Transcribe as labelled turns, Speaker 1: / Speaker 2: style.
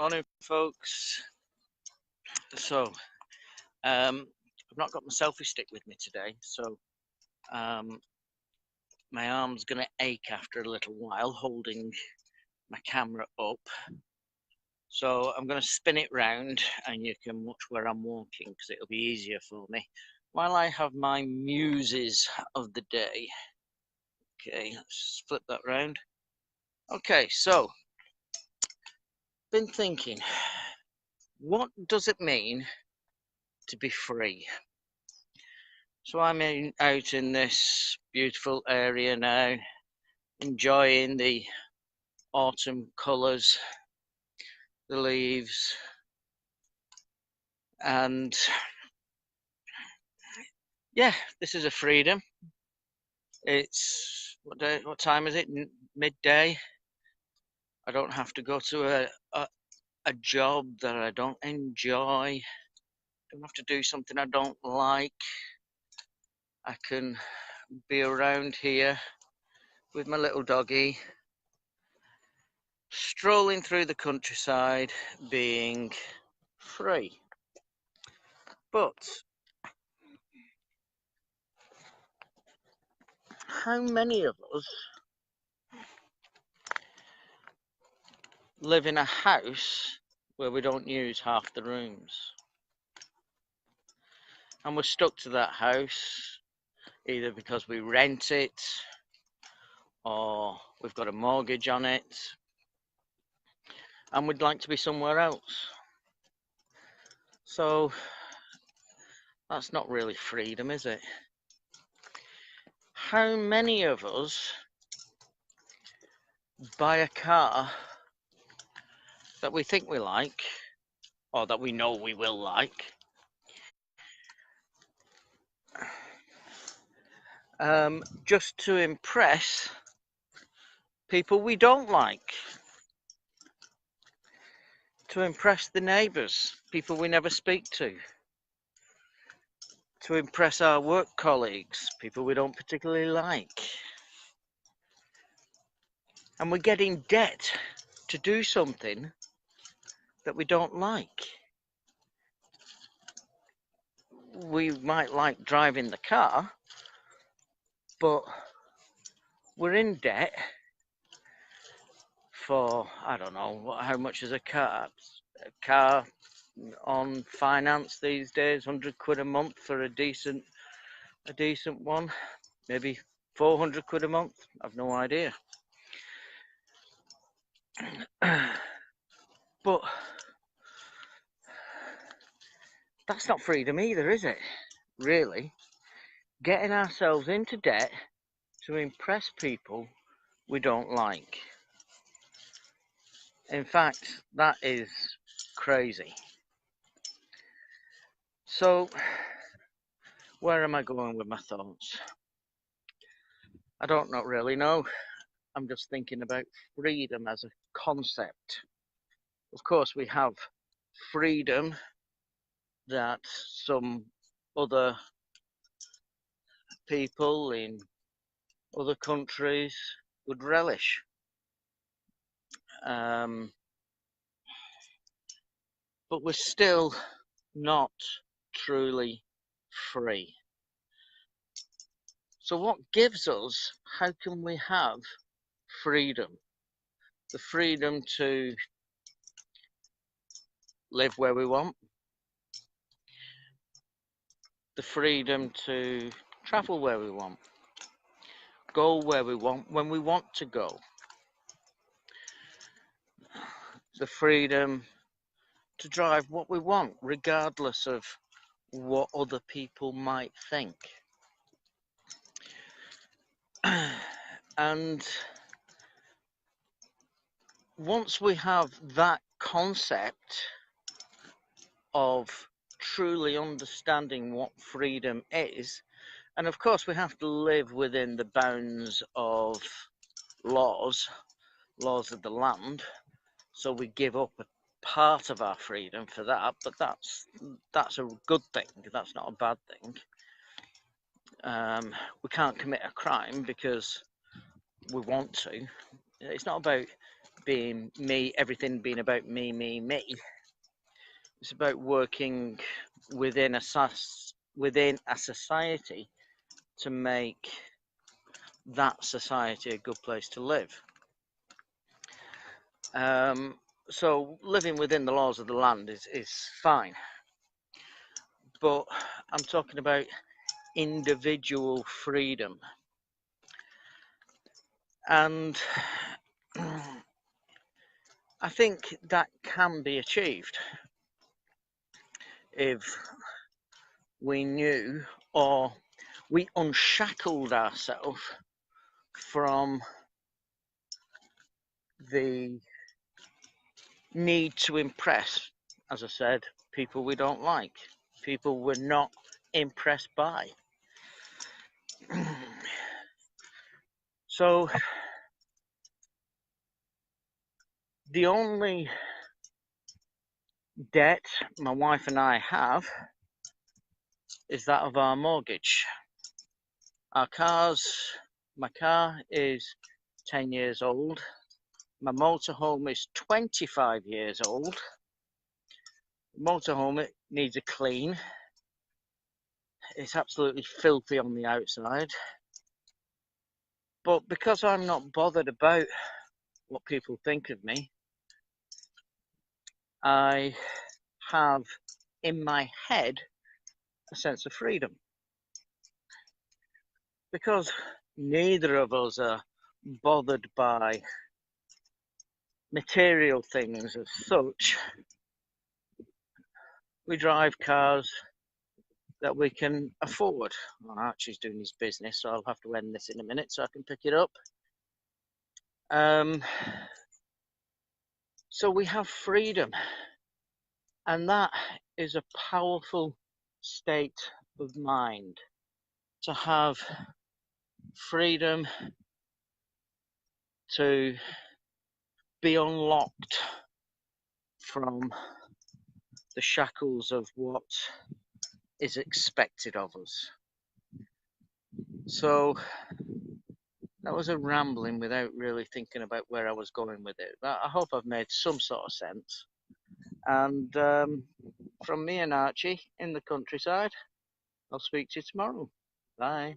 Speaker 1: Morning, folks. So, I've not got my selfie stick with me today, so my arm's going to ache after a little while holding my camera up. So I'm going to spin it round and you can watch where I'm walking because it'll be easier for me while I have my muses of the day. Okay, let's flip that round. Okay, so been thinking, what does it mean to be free? So I'm out in this beautiful area now, enjoying the autumn colours, the leaves, and yeah, this is a freedom. It's what time is it? Midday. I don't have to go to a job that I don't enjoy. I don't have to do something I don't like. I can be around here with my little doggy, strolling through the countryside, being free. But how many of us live in a house where we don't use half the rooms? And we're stuck to that house either because we rent it or we've got a mortgage on it and we'd like to be somewhere else. So that's not really freedom, is it? How many of us buy a car that we think we like or that we know we will like, just to impress people we don't like, to impress the neighbours, people we never speak to impress our work colleagues, people we don't particularly like. And we're getting debt to do something that we don't like. We might like driving the car, but we're in debt for, I don't know, how much is a car? A car on finance these days, 100 quid a month for a decent one, maybe 400 quid a month, I've no idea. But that's not freedom either, is it? Really? Getting ourselves into debt to impress people we don't like. In fact, that is crazy. So, where am I going with my thoughts? I don't really know. I'm just thinking about freedom as a concept. Of course, we have freedom that some other people in other countries would relish. But we're still not truly free. So what gives us, how can we have freedom? The freedom to live where we want, the freedom to travel where we want, go where we want, when we want to go, the freedom to drive what we want, regardless of what other people might think. And once we have that concept of truly understanding what freedom is, and of course we have to live within the bounds of laws of the land, so we give up a part of our freedom for that, but that's a good thing, that's not a bad thing. We can't commit a crime because we want to. It's not about being me, everything being about me, me. It's about working within a society to make that society a good place to live. So living within the laws of the land is fine, but I'm talking about individual freedom, and I think that can be achieved if we knew, or we unshackled ourselves from the need to impress, as I said, people we don't like, people we're not impressed by. So the only debt my wife and I have is that of our mortgage. My car is 10 years old. My motorhome is 25 years old. The motorhome needs a clean. It's absolutely filthy on the outside. But because I'm not bothered about what people think of me, I have in my head a sense of freedom. Because neither of us are bothered by material things as such, we drive cars that we can afford. Well, Archie's doing his business, so I'll have to end this in a minute so I can pick it up. So we have freedom, and that is a powerful state of mind, to have freedom to be unlocked from the shackles of what is expected of us. So that was a rambling without really thinking about where I was going with it. But I hope I've made some sort of sense. And from me and Archie in the countryside, I'll speak to you tomorrow. Bye.